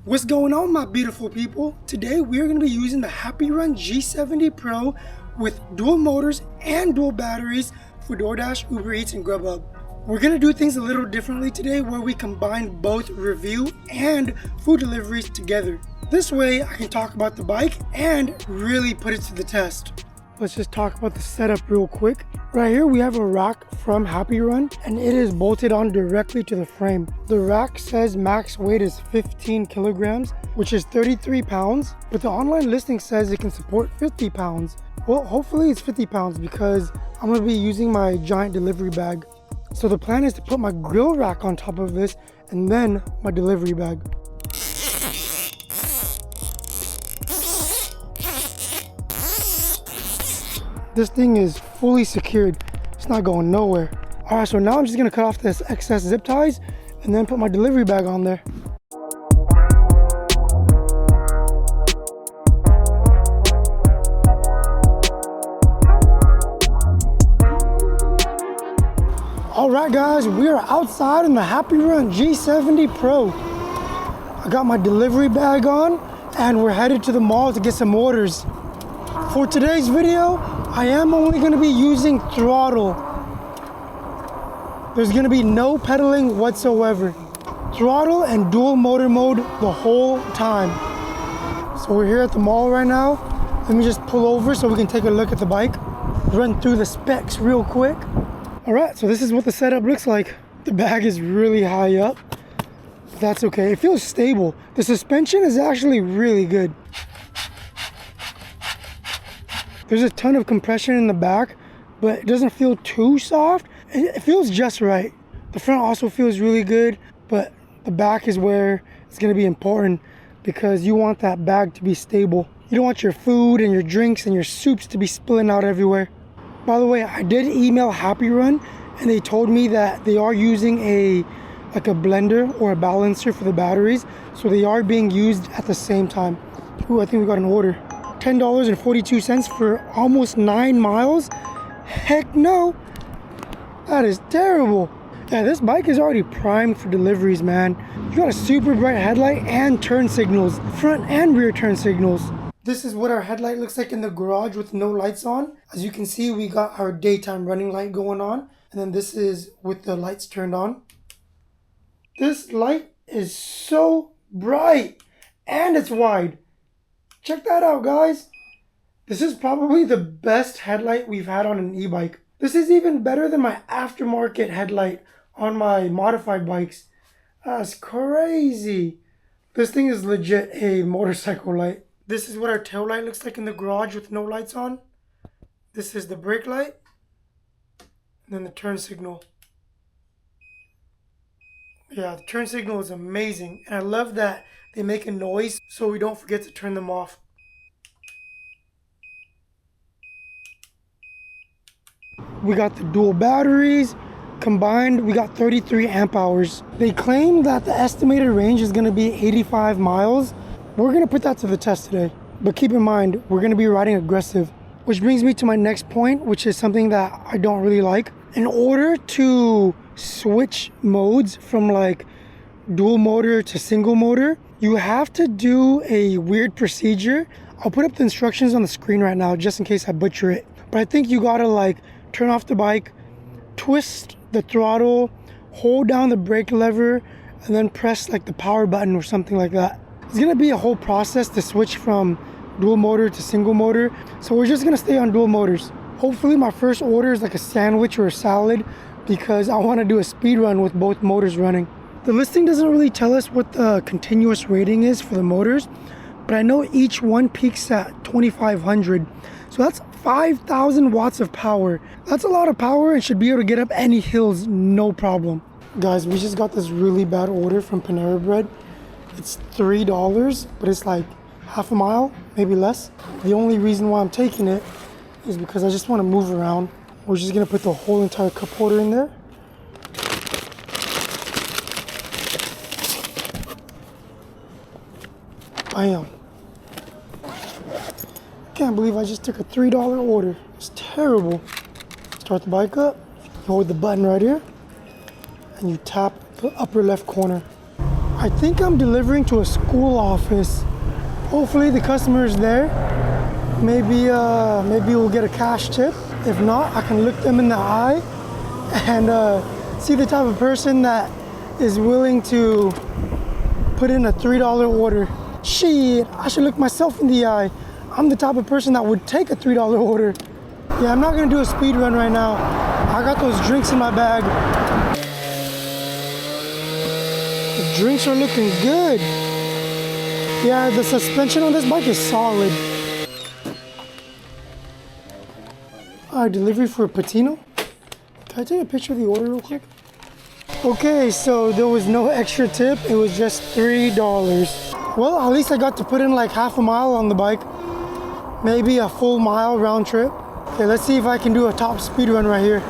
What's going on, my beautiful people? Today we are going to be using the HappyRun G70 Pro with dual motors and dual batteries for DoorDash, UberEats, and Grubhub. We're going to do things a little differently today where we combine both review and food deliveries together. This way I can talk about the bike and really put it to the test. Let's just talk about the setup real quick. Right here we have a rack from HappyRun and it is bolted on directly to the frame. The rack says max weight is 15 kilograms, which is 33 pounds, but the online listing says it can support 50 pounds. Well, hopefully it's 50 pounds because I'm going to be using my giant delivery bag. So the plan is to put my grill rack on top of this and then my delivery bag. This thing is fully secured. It's not going nowhere. All right, so now I'm just gonna cut off this excess zip ties and then put my delivery bag on there. All right, guys, we are outside in the HappyRun G70 Pro. I got my delivery bag on and we're headed to the mall to get some orders. For today's video, I am only going to be using throttle. There's going to be no pedaling whatsoever. Throttle and dual motor mode the whole time. So we're here at the mall right now. Let me just pull over so we can take a look at the bike. Run through the specs real quick. All right, so this is what the setup looks like. The bag is really high up. But that's okay. It feels stable. The suspension is actually really good. There's a ton of compression in the back, but it doesn't feel too soft. It feels just right. The front also feels really good, but the back is where it's gonna be important because you want that bag to be stable. You don't want your food and your drinks and your soups to be spilling out everywhere. By the way, I did email HappyRun and they told me that they are using a blender or a balancer for the batteries, so they are being used at the same time. Ooh, I think we got an order. $10.42 for almost 9 miles? Heck no, that is terrible. Yeah, this bike is already primed for deliveries, man. You got a super bright headlight and turn signals, front and rear turn signals. This is what our headlight looks like in the garage with no lights on. As you can see, we got our daytime running light going on, and then this is with the lights turned on. This light is so bright and it's wide. Check that out, guys. This is probably the best headlight we've had on an e-bike. This is even better than my aftermarket headlight on my modified bikes. That's crazy. This thing is legit a motorcycle light. This is what our tail light looks like in the garage with no lights on. This is the brake light. And then the turn signal. Yeah, the turn signal is amazing. And I love that they make a noise so we don't forget to turn them off. We got the dual batteries. Combined, we got 33 amp hours. They claim that the estimated range is gonna be 85 miles. We're gonna put that to the test today. But keep in mind, we're gonna be riding aggressive. Which brings me to my next point, which is something that I don't really like. In order to switch modes from like dual motor to single motor, you have to do a weird procedure. I'll put up the instructions on the screen right now just in case I butcher it. But I think you gotta like turn off the bike, twist the throttle, hold down the brake lever, and then press like the power button or something like that. It's gonna be a whole process to switch from dual motor to single motor. So we're just gonna stay on dual motors. Hopefully my first order is like a sandwich or a salad because I wanna do a speed run with both motors running. The listing doesn't really tell us what the continuous rating is for the motors, but I know each one peaks at 2,500. So that's 5,000 watts of power. That's a lot of power and should be able to get up any hills, no problem. Guys, we just got this really bad order from Panera Bread. It's $3, but it's like half a mile, maybe less. The only reason why I'm taking it is because I just want to move around. We're just gonna put the whole entire cup holder in there. Bam. Can't believe I just took a $3 order. It's terrible. Start the bike up, you hold the button right here, and you tap the upper left corner. I think I'm delivering to a school office. Hopefully the customer is there. Maybe we'll get a cash tip. If not, I can look them in the eye and see the type of person that is willing to put in a $3 order. Shit, I should look myself in the eye. I'm the type of person that would take a $3 order. Yeah, I'm not gonna do a speed run right now. I got those drinks in my bag. The drinks are looking good. Yeah, the suspension on this bike is solid. Alright, delivery for Patino. Can I take a picture of the order real quick? Okay, so there was no extra tip. It was just $3. Well, at least I got to put in like half a mile on the bike. Maybe a full mile round trip. Okay, let's see if I can do a top speed run right here.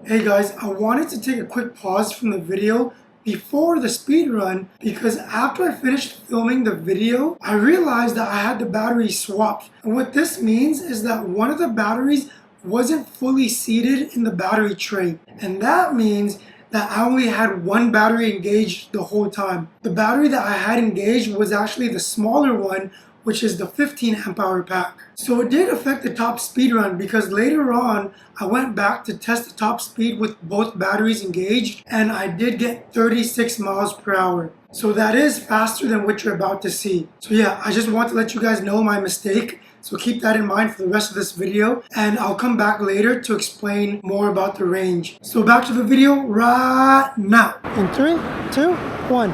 Hey guys, I wanted to take a quick pause from the video before the speed run because after I finished filming the video, I realized that I had the battery swapped. And what this means is that one of the batteries wasn't fully seated in the battery tray. And that means that I only had one battery engaged the whole time. The battery that I had engaged was actually the smaller one, which is the 15 amp hour pack. So it did affect the top speed run because later on I went back to test the top speed with both batteries engaged and I did get 36 miles per hour. So that is faster than what you're about to see. So yeah, I just want to let you guys know my mistake. So keep that in mind for the rest of this video and I'll come back later to explain more about the range. So back to the video right now. In 3, 2, 1.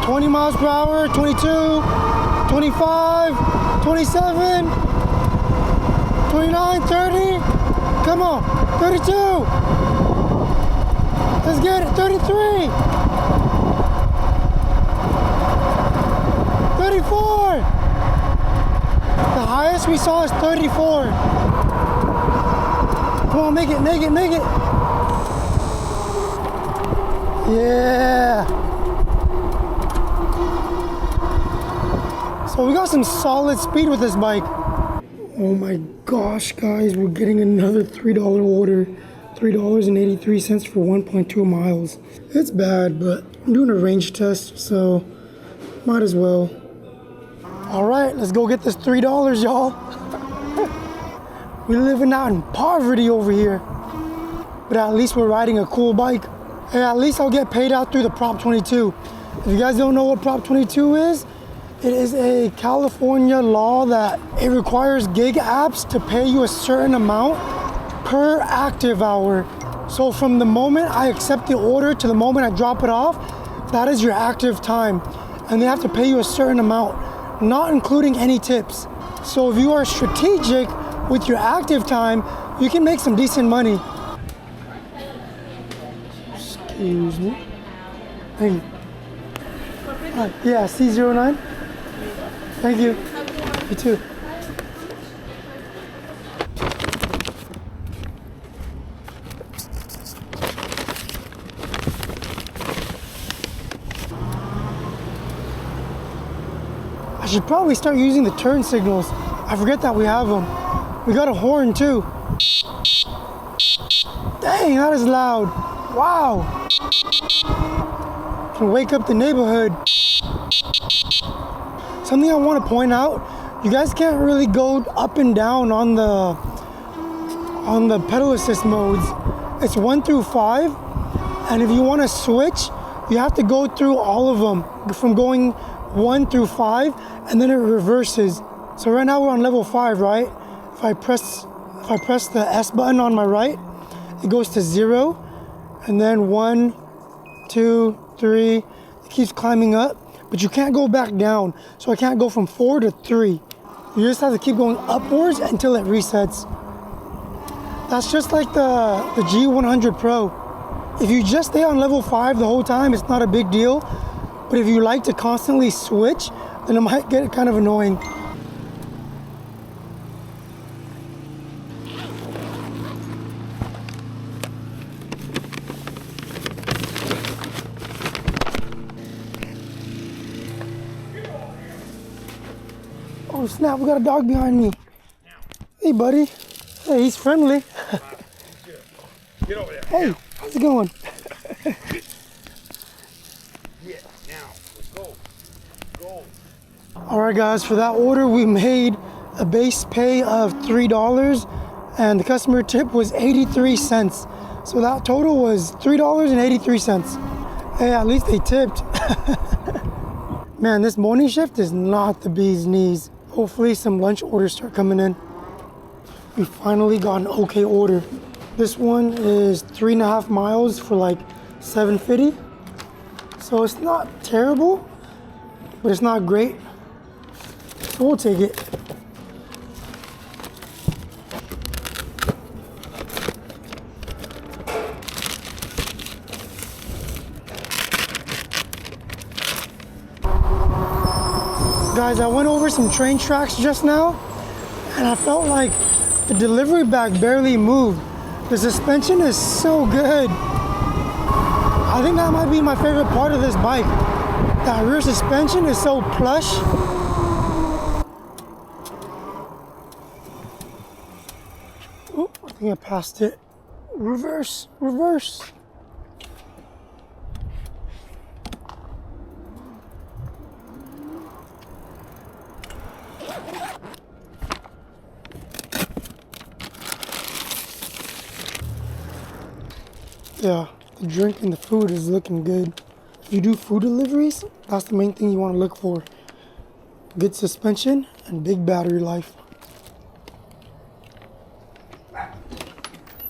$20 miles per hour, 22, 25, 27, 29, 30. Come on, 32. Let's get it, 33. 34. The highest we saw is 34. Come on, make it, make it, make it. Yeah. So we got some solid speed with this bike. Oh my gosh, guys, we're getting another $3 order. $3.83 for 1.2 miles. It's bad, but I'm doing a range test, so might as well. All right, let's go get this $3, y'all. We're living out in poverty over here, but at least we're riding a cool bike. Hey, at least I'll get paid out through the Prop 22. If you guys don't know what Prop 22 is, it is a California law that it requires gig apps to pay you a certain amount per active hour. So from the moment I accept the order to the moment I drop it off, that is your active time. And they have to pay you a certain amount, not including any tips. So if you are strategic with your active time, you can make some decent money. Excuse me. Hey. Yeah, C09. Thank you. You too. I should probably start using the turn signals. I forget that we have them. We got a horn too. Dang, that is loud. Wow. Can wake up the neighborhood. Something I want to point out, you guys can't really go up and down on the pedal assist modes. It's 1 through 5, and if you want to switch, you have to go through all of them from going 1 through 5, and then it reverses. So right now we're on level 5, right? If I press the S button on my right, it goes to 0, and then 1, 2, 3. It keeps climbing up, but you can't go back down. So I can't go from 4 to 3. You just have to keep going upwards until it resets. That's just like the G100 Pro. If you just stay on level 5 the whole time, it's not a big deal. But if you like to constantly switch, then it might get kind of annoying. Oh snap, we got a dog behind me. Hey, buddy. Hey, he's friendly. Get over there. Hey, how's it going? Yeah, now, let's go. Go. All right, guys, for that order, we made a base pay of $3 and the customer tip was 83 cents. So that total was $3.83. Hey, at least they tipped. Man, this morning shift is not the bee's knees. Hopefully some lunch orders start coming in. We finally got an okay order. This one is 3.5 miles for like $7.50. So it's not terrible, but it's not great. So we'll take it. Guys, I went over some train tracks just now, and I felt like the delivery bag barely moved. The suspension is so good. I think that might be my favorite part of this bike. That rear suspension is so plush. Oh, I think I passed it. Reverse, reverse. Yeah, the drink and the food is looking good. If you do food deliveries, that's the main thing you want to look for. Good suspension and big battery life.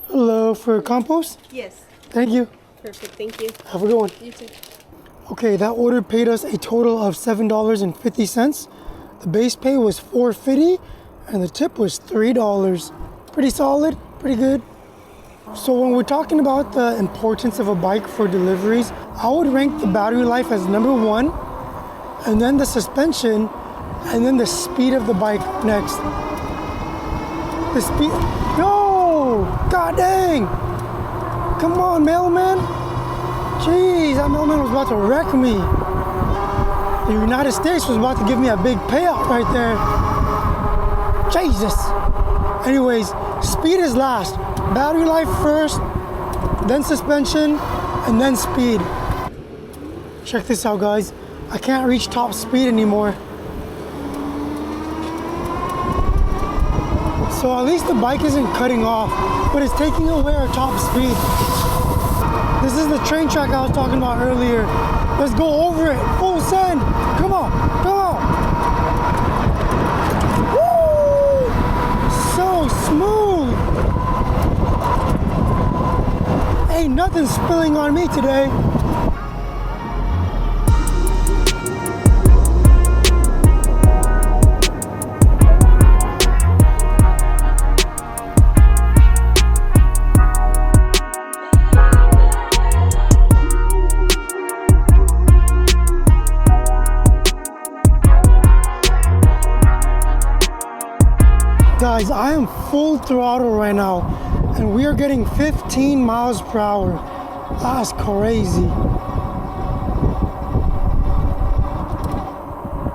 Hello, for compost? Yes. Thank you. Perfect. Thank you. Have a good one. You too. Okay, that order paid us a total of $7.50. The base pay was $4.50 and the tip was $3. Pretty solid, pretty good. So when we're talking about the importance of a bike for deliveries, I would rank the battery life as number 1, and then the suspension, and then the speed of the bike next. The speed, no, god dang. Come on, mailman. Jeez, that mailman was about to wreck me. The United States was about to give me a big payout right there. Jesus. Anyways, speed is last. Battery life first, then suspension, and then speed. Check this out, guys. I can't reach top speed anymore. So at least the bike isn't cutting off, but it's taking away our top speed. This is the train track I was talking about earlier. Let's go over it. Full send. Come on, come on. Woo! So smooth. Ain't nothing spilling on me today. Guys, I am full throttle right now, and we are getting 15 miles per hour. That's crazy.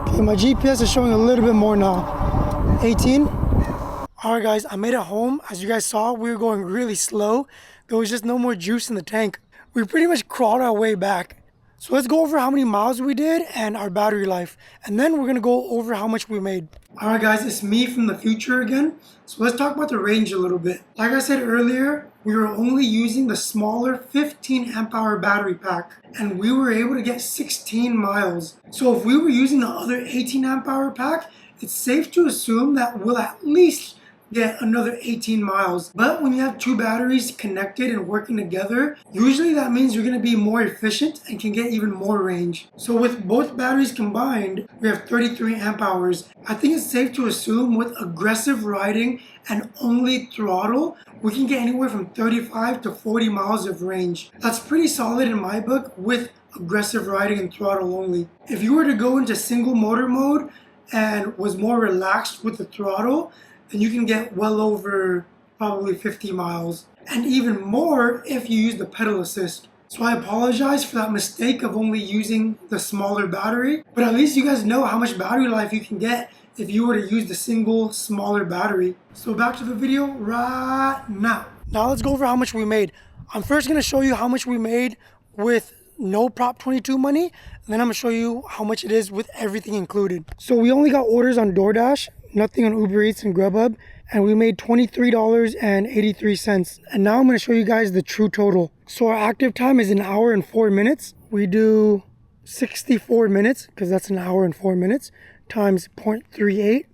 Okay, my GPS is showing a little bit more now. 18. All right, guys, I made it home. As you guys saw, we were going really slow. There was just no more juice in the tank. We pretty much crawled our way back. So let's go over how many miles we did and our battery life. And then we're gonna go over how much we made. All right, guys, it's me from the future again. So let's talk about the range a little bit. Like I said earlier, we were only using the smaller 15 amp hour battery pack, and we were able to get 16 miles. So if we were using the other 18 amp hour pack, it's safe to assume that we'll at least get another 18 miles. But when you have two batteries connected and working together, usually that means you're going to be more efficient and can get even more range. So with both batteries combined, we have 33 amp hours. I think it's safe to assume with aggressive riding and only throttle, we can get anywhere from 35 to 40 miles of range. That's pretty solid in my book with aggressive riding and throttle only. If you were to go into single motor mode and was more relaxed with the throttle, then you can get well over probably 50 miles. And even more if you use the pedal assist. So I apologize for that mistake of only using the smaller battery, but at least you guys know how much battery life you can get if you were to use the single smaller battery. So back to the video right now. Now let's go over how much we made. I'm first gonna show you how much we made with no Prop 22 money, and then I'm gonna show you how much it is with everything included. So we only got orders on DoorDash, nothing on UberEats and Grubhub, and we made $23.83. And now I'm gonna show you guys the true total. So our active time is 1 hour and 4 minutes. We do 64 minutes, because that's 1 hour and 4 minutes, times 0.38.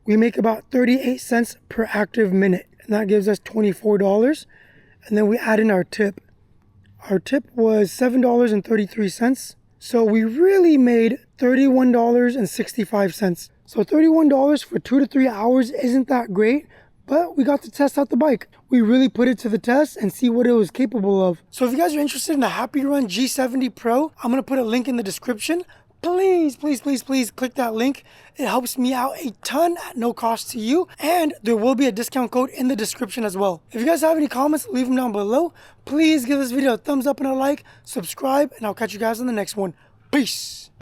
We make about 38 cents per active minute, and that gives us $24. And then we add in our tip. Our tip was $7.33. So we really made $31.65. So $31 for 2 to 3 hours isn't that great, but we got to test out the bike. We really put it to the test and see what it was capable of. So if you guys are interested in the HappyRun G70 Pro, I'm gonna put a link in the description. Please, please, please, please click that link. It helps me out a ton at no cost to you. And there will be a discount code in the description as well. If you guys have any comments, leave them down below. Please give this video a thumbs up and a like, subscribe, and I'll catch you guys in the next one. Peace.